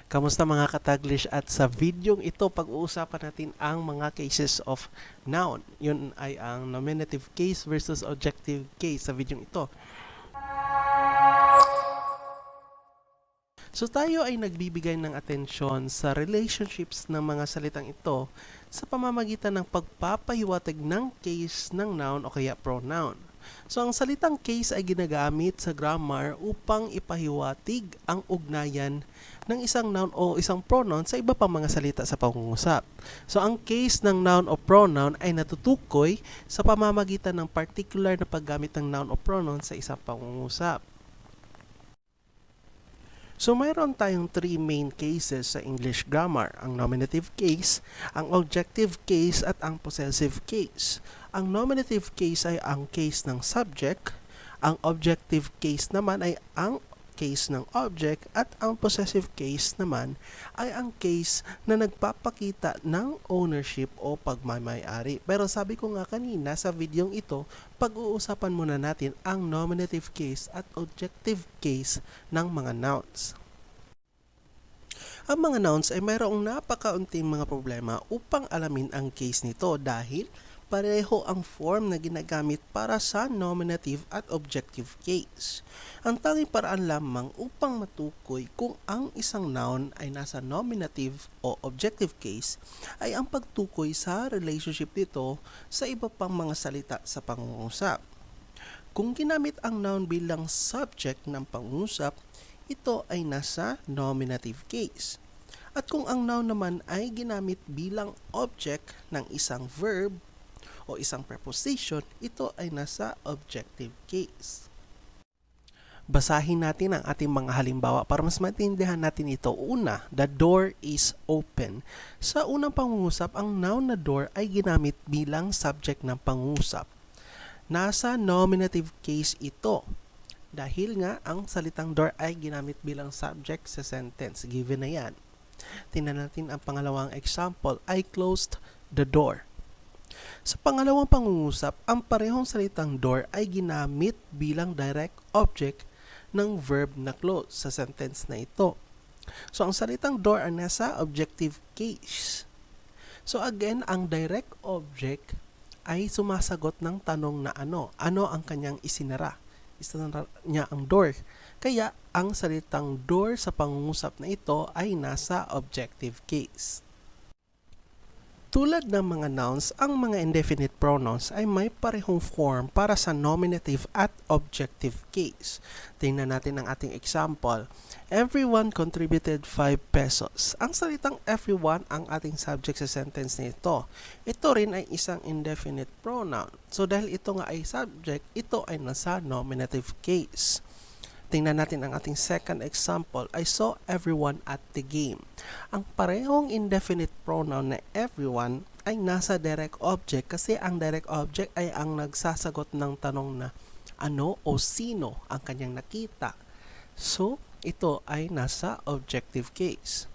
Kamusta mga ka-Taglish? At sa videong ito, pag-uusapan natin ang mga cases of noun. Yun ay ang nominative case versus objective case sa videong ito. So tayo ay nagbibigay ng atensyon sa relationships ng mga salitang ito sa pamamagitan ng pagpapahiwatig ng case ng noun o kaya pronoun. So ang salitang case ay ginagamit sa grammar upang ipahiwatig ang ugnayan ng isang noun o isang pronoun sa iba pang mga salita sa pangungusap. So ang case ng noun o pronoun ay natutukoy sa pamamagitan ng partikular na paggamit ng noun o pronoun sa isang pangungusap. So mayroon tayong three main cases sa English grammar, ang nominative case, ang objective case at ang possessive case. Ang nominative case ay ang case ng subject, ang objective case naman ay ang case ng object at ang possessive case naman ay ang case na nagpapakita ng ownership o pagmamay-ari. Pero sabi ko nga kanina sa videong ito, pag-uusapan muna natin ang nominative case at objective case ng mga nouns. Ang mga nouns ay mayroong napakaunting mga problema upang alamin ang case nito dahil pareho ang form na ginagamit para sa nominative at objective case. Ang tanging paraan lamang upang matukoy kung ang isang noun ay nasa nominative o objective case ay ang pagtukoy sa relationship nito sa iba pang mga salita sa pangungusap. Kung ginamit ang noun bilang subject ng pangungusap, ito ay nasa nominative case. At kung ang noun naman ay ginamit bilang object ng isang verb o isang preposition, ito ay nasa objective case. Basahin natin ang ating mga halimbawa para mas maintindihan natin ito. Una, the door is open. Sa unang pangungusap, ang noun na door ay ginamit bilang subject ng pangungusap. Nasa nominative case ito. Dahil nga, ang salitang door ay ginamit bilang subject sa sentence. Given na yan. Tingnan natin ang pangalawang example. I closed the door. Sa pangalawang pangungusap, ang parehong salitang door ay ginamit bilang direct object ng verb na close sa sentence na ito. So, ang salitang door ay nasa objective case. So, again, ang direct object ay sumasagot ng tanong na ano. Ano ang kanyang isinara? Isinara niya ang door. Kaya, ang salitang door sa pangungusap na ito ay nasa objective case. Tulad ng mga nouns, ang mga indefinite pronouns ay may parehong form para sa nominative at objective case. Tingnan natin ang ating example. Everyone contributed 5 pesos. Ang salitang everyone ang ating subject sa sentence nito. Ito rin ay isang indefinite pronoun. So dahil ito nga ay subject, ito ay nasa nominative case. Tingnan natin ang ating second example. I saw everyone at the game. Ang parehong indefinite pronoun na everyone ay nasa direct object kasi ang direct object ay ang nagsasagot ng tanong na ano o sino ang kanyang nakita. So, ito ay nasa objective case.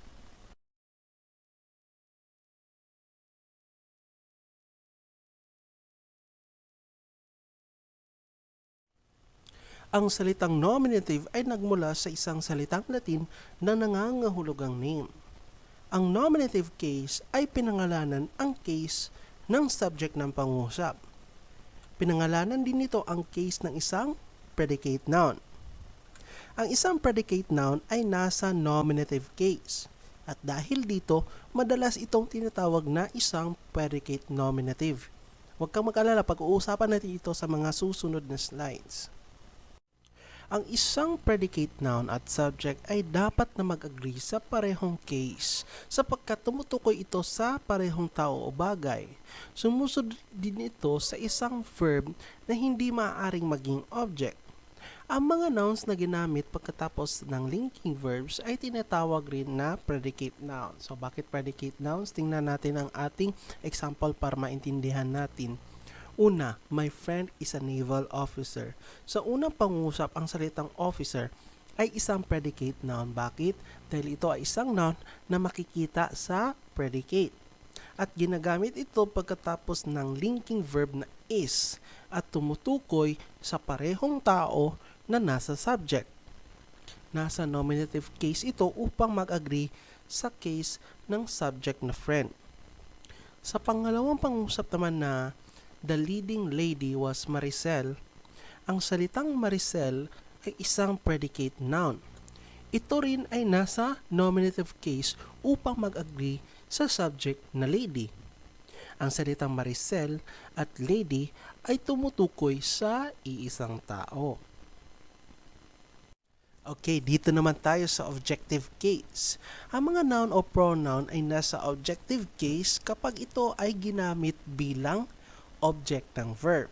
Ang salitang nominative ay nagmula sa isang salitang Latin na nangangahulugang name. Ang nominative case ay pinangalanan ang case ng subject ng pangungusap. Pinangalanan din nito ang case ng isang predicate noun. Ang isang predicate noun ay nasa nominative case. At dahil dito, madalas itong tinatawag na isang predicate nominative. Huwag kang mag-alala, pag-uusapan natin ito sa mga susunod na slides. Ang isang predicate noun at subject ay dapat na mag-agree sa parehong case sapagkat tumutukoy ito sa parehong tao o bagay. Sumusunod din ito sa isang verb na hindi maaaring maging object. Ang mga nouns na ginamit pagkatapos ng linking verbs ay tinatawag rin na predicate nouns. So bakit predicate nouns? Tingnan natin ang ating example para maintindihan natin. Una, my friend is a naval officer. Sa unang pangungusap, ang salitang officer ay isang predicate noun. Bakit? Dahil ito ay isang noun na makikita sa predicate. At ginagamit ito pagkatapos ng linking verb na is at tumutukoy sa parehong tao na nasa subject. nasa nominative case ito upang mag-agree sa case ng subject na friend. Sa pangalawang pangusap naman na the leading lady was Maricel, ang salitang Maricel ay isang predicate noun. Ito rin ay nasa nominative case upang mag-agree sa subject na lady. Ang salitang Maricel at lady ay tumutukoy sa iisang tao. Okay, dito naman tayo sa objective case. Ang mga noun o pronoun ay nasa objective case kapag ito ay ginamit bilang object ng verb.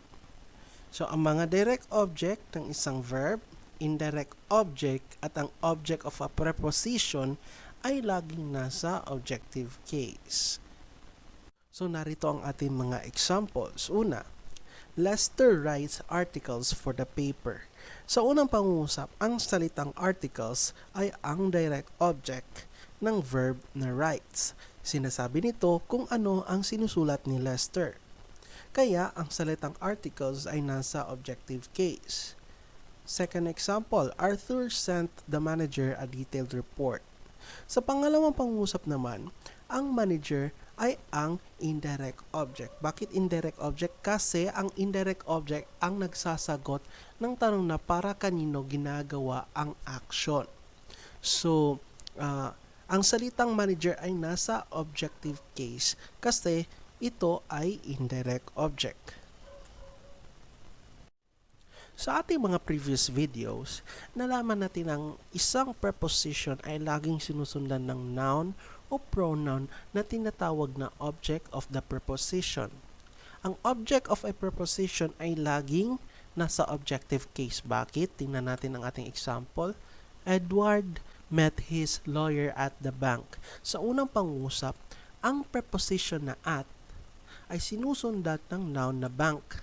So, ang mga direct object ng isang verb, indirect object, at ang object of a preposition ay laging nasa objective case. So, narito ang ating mga examples. Una, Lester writes articles for the paper. Sa unang pangungusap, ang salitang articles ay ang direct object ng verb na writes. Sinasabi nito kung ano ang sinusulat ni Lester. Kaya, ang salitang articles ay nasa objective case. Second example, Arthur sent the manager a detailed report. Sa pangalawang pangungusap naman, ang manager ay ang indirect object. Bakit indirect object? Kasi ang indirect object ang nagsasagot ng tanong na para kanino ginagawa ang action. So, ang salitang manager ay nasa objective case kasi ito ay indirect object. Sa ating mga previous videos, nalaman natin ang isang preposition ay laging sinusundan ng noun o pronoun na tinatawag na object of the preposition. Ang object of a preposition ay laging nasa objective case. Bakit? Tingnan natin ang ating example. Edward met his lawyer at the bank. Sa unang pangusap, ang preposition na at ay sinusundan ng noun na bank.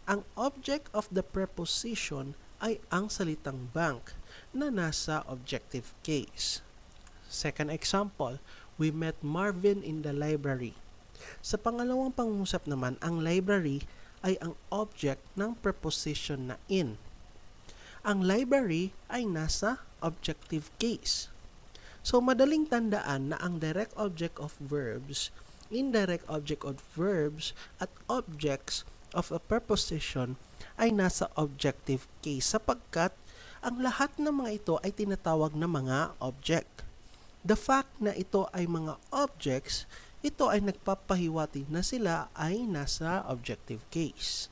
Ang object of the preposition ay ang salitang bank na nasa objective case. Second example, we met Marvin in the library. Sa pangalawang pangungusap naman, ang library ay ang object ng preposition na in. Ang library ay nasa objective case. So, madaling tandaan na ang direct object of verbs, indirect object of verbs, at objects of a preposition ay nasa objective case sapagkat ang lahat ng mga ito ay tinatawag na mga object. The fact na ito ay mga objects, ito ay nagpapahiwatig na sila ay nasa objective case.